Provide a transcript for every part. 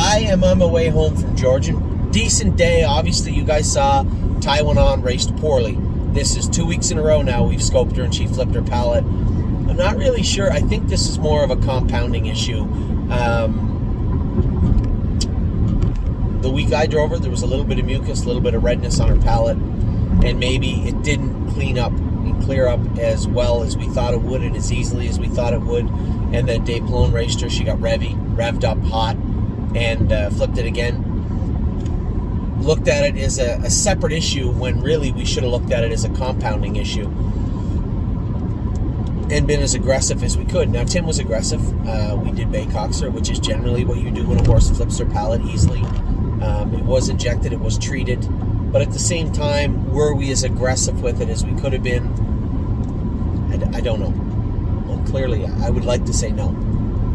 I am on my way home from Georgian. Decent day. Obviously, you guys saw Ty went on, raced poorly. This is 2 weeks in a row now. We've scoped her and she flipped her pallet. I'm not really sure. I think this is more of a compounding issue. The week I drove her, there was a little bit of mucus, a little bit of redness on her pallet, and maybe it didn't clean up and clear up as well as we thought it would and as easily as we thought it would. And then Dave Palone raced her. She got revved up hot, and flipped it again. Looked at it as a separate issue when really we should have looked at it as a compounding issue and been as aggressive as we could. Now, Tim was aggressive. We did Baycox her, which is generally what you do when a horse flips their pallet easily. It was injected, it was treated, but at the same time, were we as aggressive with it as we could have been? I don't know. Well, clearly, I would like to say no,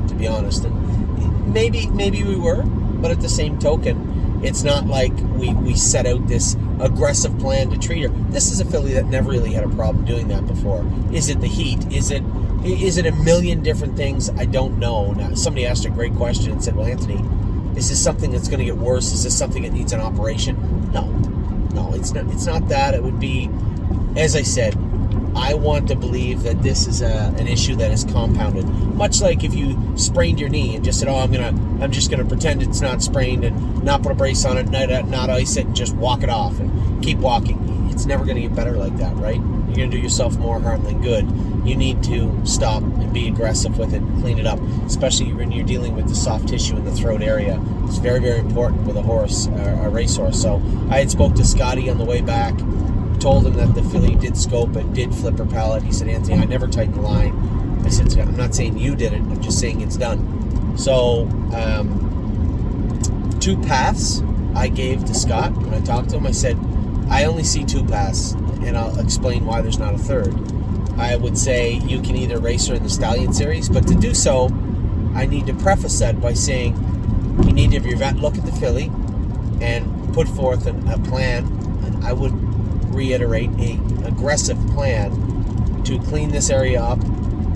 to be honest. And maybe we were, but at the same token, it's not like we set out this aggressive plan to treat her. This is a filly that never really had a problem doing that before. Is it the heat? Is it a million different things? I don't know. Now, somebody asked a great question and said, well, Anthony, is this something that's going to get worse? Is this something that needs an operation? No, it's not that. It would be, as I said, I want to believe that this is an issue that is compounded. Much like if you sprained your knee and just said, I'm just gonna pretend it's not sprained and not put a brace on it, not ice it, and just walk it off and keep walking. It's never gonna get better like that, right? You're gonna do yourself more harm than good. You need to stop and be aggressive with it and clean it up, especially when you're dealing with the soft tissue in the throat area. It's very, very important with a horse, a racehorse. So I had spoke to Scotty on the way back, told him that the filly did scope and did flip her pallet. He said, Anthony, I never tightened the line. I said, I'm not saying you did it, I'm just saying it's done. So 2 paths I gave to Scott when I talked to him. I said, I only see 2 paths, and I'll explain why there's not a third. I would say you can either race her in the Stallion Series, but to do so, I need to preface that by saying you need to have your vet look at the filly and put forth a plan, and I would reiterate an aggressive plan to clean this area up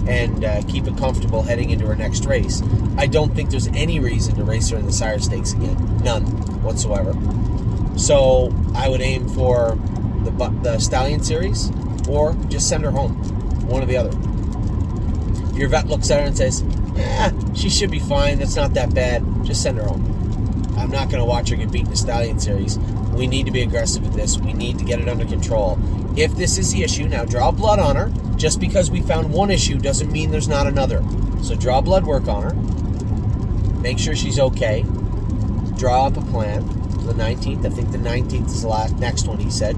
and keep it comfortable heading into her next race. I don't think there's any reason to race her in the Sire Stakes again. None whatsoever. So I would aim for the Stallion Series or just send her home. One or the other. Your vet looks at her and says, she should be fine. That's not that bad. Just send her home. I'm not going to watch her get beat in the Stallion Series. We need to be aggressive with this. We need to get it under control. If this is the issue, now draw blood on her. Just because we found one issue doesn't mean there's not another. So draw blood work on her. Make sure she's okay. Draw up a plan for the 19th. I think the 19th is the next one, he said.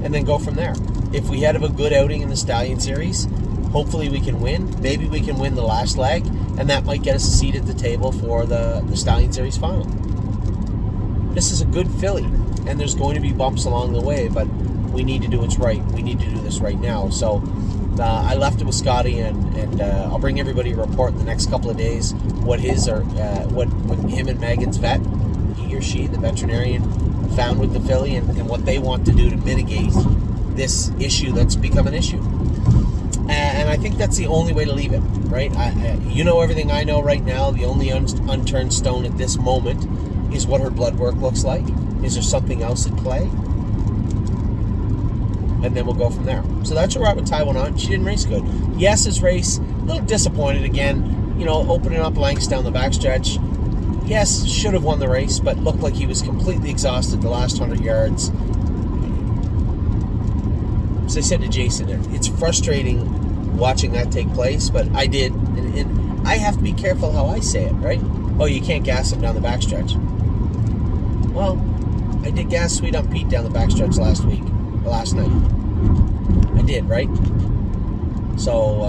And then go from there. If we have a good outing in the Stallion Series, hopefully we can win. Maybe we can win the last leg, and that might get us a seat at the table for the Stallion Series final. This is a good filly, and there's going to be bumps along the way, but we need to do what's right. We need to do this right now. So I left it with Scotty, and I'll bring everybody a report in the next couple of days what him and Megan's vet, he or she, the veterinarian, found with the filly and what they want to do to mitigate this issue that's become an issue. And I think that's the only way to leave it, right? You know everything I know right now. The only unturned stone at this moment is what her blood work looks like. Is there something else at play? And then we'll go from there. So that's where we're at with Ty went on. She didn't race good. Yes, his race, a little disappointed again. Opening up lengths down the backstretch. Yes, should have won the race, but looked like he was completely exhausted the last 100 yards. As I said to Jason, it's frustrating watching that take place, but I did, and I have to be careful how I say it, right? Oh, you can't gas him down the backstretch. Well, I did gas Sweet on Pete down the backstretch last night. I did, right? So,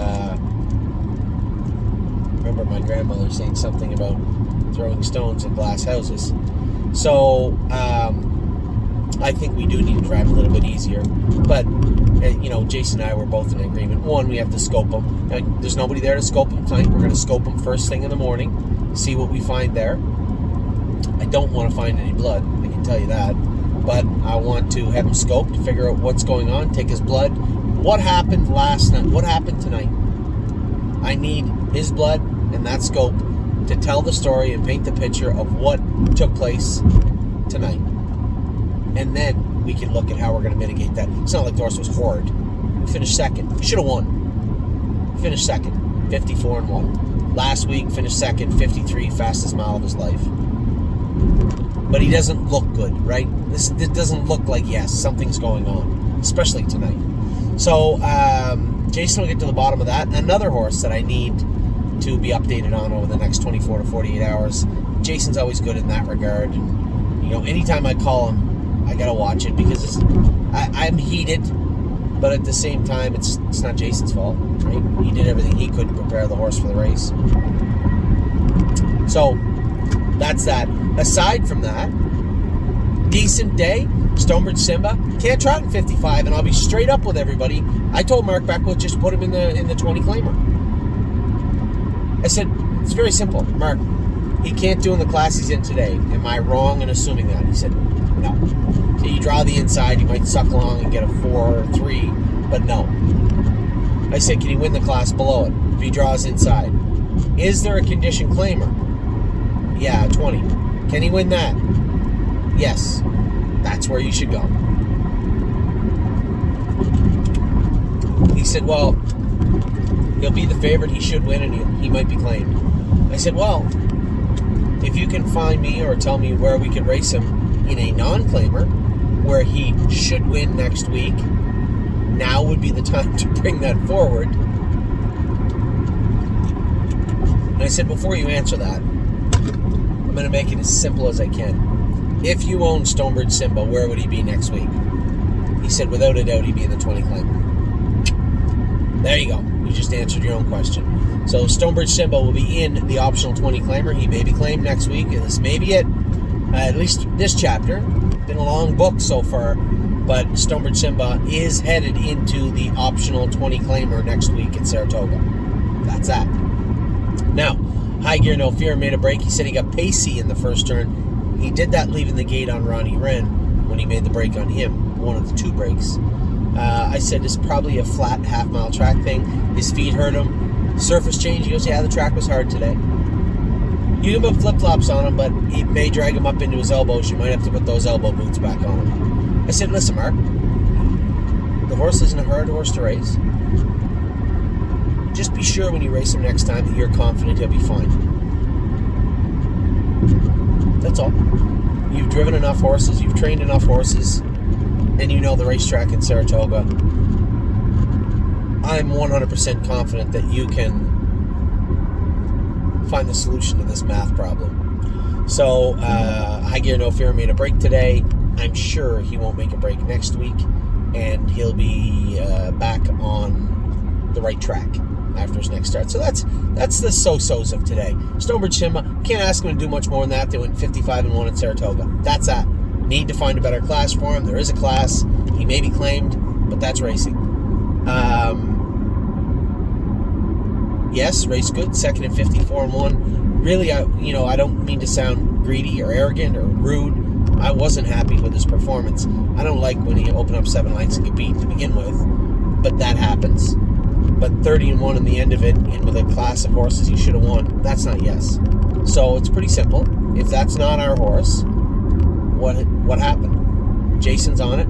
remember my grandmother saying something about throwing stones at glass houses. So, I think we do need to drive a little bit easier, but Jason and I were both in agreement. One, we have to scope them. There's nobody there to scope them tonight. We're going to scope them first thing in the morning, see what we find there. I don't want to find any blood, I can tell you that, but I want to have him scoped to figure out what's going on, take his blood. What happened last night? What happened tonight? I need his blood and that scope to tell the story and paint the picture of what took place tonight. And then we can look at how we're going to mitigate that. It's not like the horse was horrid. We finished second. We should have won. We finished second, 54-1. Last week, finished second, 53, fastest mile of his life. But he doesn't look good, right? This doesn't look like, yes, something's going on, especially tonight. So, Jason will get to the bottom of that. Another horse that I need to be updated on over the next 24 to 48 hours. Jason's always good in that regard. And, you know, anytime I call him, I got to watch it because I'm heated, but at the same time, it's not Jason's fault, right? He did everything he could to prepare the horse for the race. So, that's that. Aside from that, decent day. Stonebridge Simba can't trot in 55, and I'll be straight up with everybody. I told Mark Beckwith just put him in the 20 claimer. I said it's very simple, Mark. He can't do in the class he's in today. Am I wrong in assuming that? He said no. So you draw the inside, you might suck along and get a 4 or 3, but no. I said, can he win the class below it if he draws inside? Is there a condition claimer? Yeah, 20. Can he win that? Yes. That's where you should go. He said, well, he'll be the favorite, he should win, and he might be claimed. I said, well, if you can find me or tell me where we can race him in a non-claimer, where he should win next week, now would be the time to bring that forward. And I said, before you answer that, I'm going to make it as simple as I can. If you own Stonebridge Simba, where would he be next week? He said, without a doubt, he'd be in the 20 claimer. There you go. You just answered your own question. So Stonebridge Simba will be in the optional 20 claimer. He may be claimed next week. And this may be it. At least this chapter. Been a long book so far. But Stonebridge Simba is headed into the optional 20 claimer next week at Saratoga. That's that. Now, High Gear No Fear made a break. He said he got pacey in the first turn. He did that leaving the gate on Ronnie Wren when he made the break on him, one of the 2 breaks. I said it's probably a flat half-mile track thing. His feet hurt him. Surface change, he goes, yeah, the track was hard today. You can put flip-flops on him, but it may drag him up into his elbows. You might have to put those elbow boots back on him. I said, listen, Mark, the horse isn't a hard horse to race. Just be sure when you race him next time that you're confident he'll be fine. That's all. You've driven enough horses, you've trained enough horses, and you know the racetrack in Saratoga. I'm 100% confident that you can find the solution to this math problem. So, High Gear No Fear made a break today. I'm sure he won't make a break next week, and he'll be back on the right track after his next start. So that's the so-sos of today. Stonebridge Simba, can't ask him to do much more than that. They went 55-1 at Saratoga. That's that. Need to find a better class for him. There is a class. He may be claimed, but that's racing. Yes, race good. Second at 54-1. Really, I don't mean to sound greedy or arrogant or rude. I wasn't happy with his performance. I don't like when you open up 7 lengths and get beat to begin with, but that happens. But 30-1 in the end of it, and with a class of horses you should have won, that's not yes. So it's pretty simple. If that's not our horse, what happened? Jason's on it.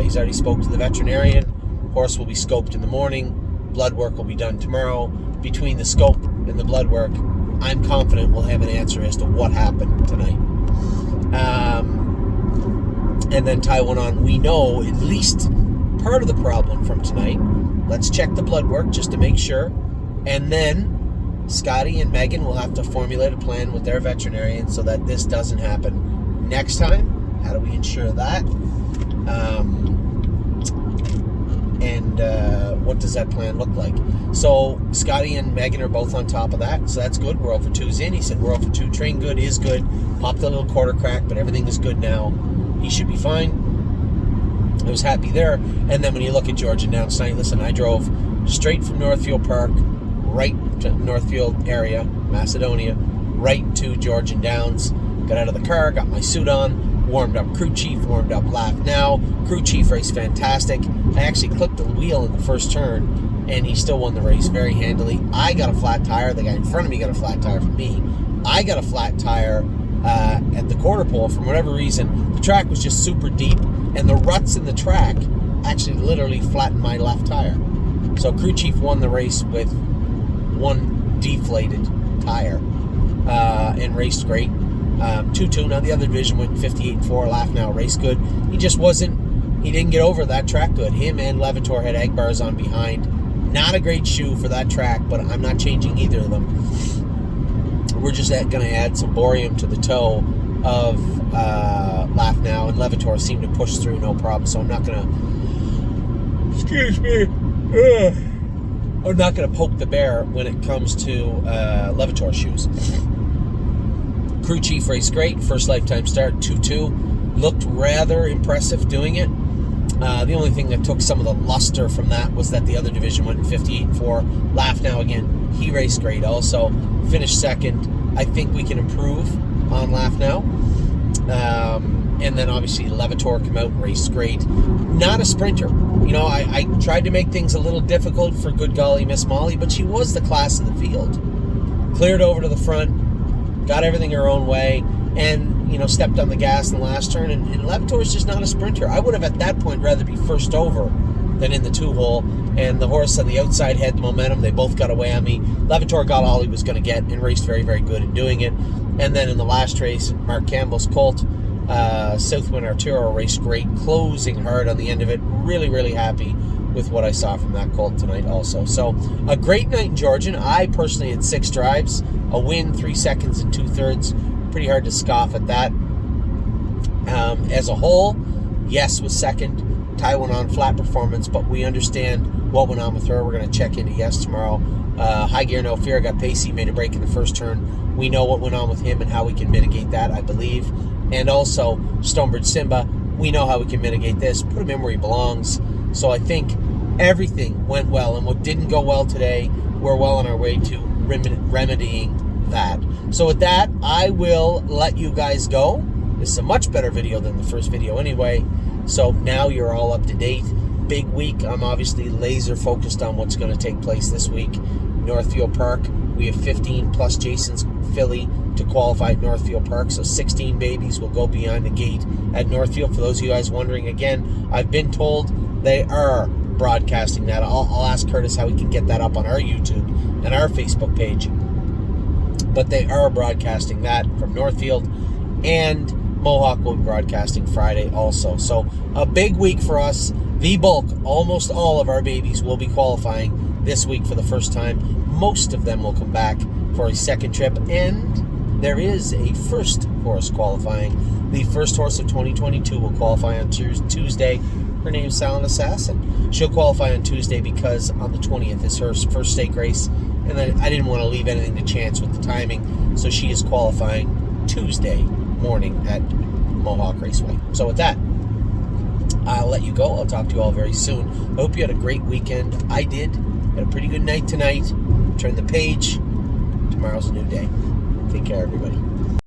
He's already spoke to the veterinarian. Horse will be scoped in the morning. Blood work will be done tomorrow. Between the scope and the blood work, I'm confident we'll have an answer as to what happened tonight. And then tie one on. We know at least part of the problem from tonight. Let's check the blood work just to make sure. And then Scotty and Megan will have to formulate a plan with their veterinarian so that this doesn't happen next time. How do we ensure that? What does that plan look like? So Scotty and Megan are both on top of that, so that's good. We're 0 for 2's in. He said we're 0 for 2. Train good is good. Popped a little quarter crack, but everything is good now. He should be fine. I was happy there. And then when you look at Georgian Downs tonight, listen, I drove straight from Northfield Park, right to Northfield area, Macedonia, right to Georgian Downs. Got out of the car, got my suit on, warmed up Crew Chief, warmed up Laugh Now. Crew Chief raced fantastic. I actually clipped the wheel in the first turn, and he still won the race very handily. I got a flat tire. The guy in front of me got a flat tire from me. I got a flat tire at the quarter pole. For whatever reason, the track was just super deep, and the ruts in the track actually literally flattened my left tire. So crew chief won the race with one deflated tire and raced great. 2-2. Now the other division went 58-4. Laugh now, race good. He didn't get over that track good. Him and Levitor had egg bars on behind. Not a great shoe for that track, but I'm not changing either of them. We're just going to add some borium to the toe of Laugh now, and Levitor seemed to push through no problem, so I'm not going to... Excuse me. I'm not going to poke the bear when it comes to Levitor shoes. Crew chief raced great. First lifetime start, 2-2. Looked rather impressive doing it. The only thing that took some of the luster from that was that the other division went in 58-4. Laugh now again. He raced great also. Finished second. I think we can improve on Laugh now. And then obviously Levitor came out and raced great. Not a sprinter. You know, I tried to make things a little difficult for good golly Miss Molly, but she was the class of the field. Cleared over to the front, got everything her own way, and, you know, stepped on the gas in the last turn. And Levitor is just not a sprinter. I would have at that point rather be first over than in the 2-hole. And the horse on the outside had the momentum. They both got away on me. Levitor got all he was going to get and raced very, very good in doing it. And then in the last race, Mark Campbell's colt, Southwind Arturo, raced great, closing hard on the end of it. Really, really happy with what I saw from that colt tonight also. So a great night in Georgian. I personally had 6 drives, a win, 3 seconds and 2/3. Pretty hard to scoff at that. As a whole, Yes was second. Ty went on flat performance, but we understand what went on with her. We're going to check into Yes tomorrow. High Gear No Fear got pacey, made a break in the first turn. We know what went on with him and how we can mitigate that, I believe. And also, Stonebridge Simba, we know how we can mitigate this. Put him in where he belongs. So I think everything went well. And what didn't go well today, we're well on our way to remedying that. So with that, I will let you guys go. This is a much better video than the first video anyway. So now you're all up to date. Big week. I'm obviously laser focused on what's going to take place this week. Northfield Park. We have 15 plus Jason's filly to qualify at Northfield Park. So 16 babies will go behind the gate at Northfield. For those of you guys wondering, again, I've been told they are broadcasting that. I'll ask Curtis how we can get that up on our YouTube and our Facebook page. But they are broadcasting that from Northfield, and Mohawk will be broadcasting Friday also. So a big week for us. The bulk, almost all of our babies will be qualifying this week for the first time. Most of them will come back for a second trip, and there is a first horse qualifying. The first horse of 2022 will qualify on Tuesday. Her name's Silent Assassin. She'll qualify on Tuesday because on the 20th is her first stake race, and then I didn't want to leave anything to chance with the timing, so she is qualifying Tuesday morning at Mohawk Raceway. So with that, I'll let you go. I'll talk to you all very soon. I hope you had a great weekend. I did. Had a pretty good night tonight. Turn the page. Tomorrow's a new day. Take care, everybody.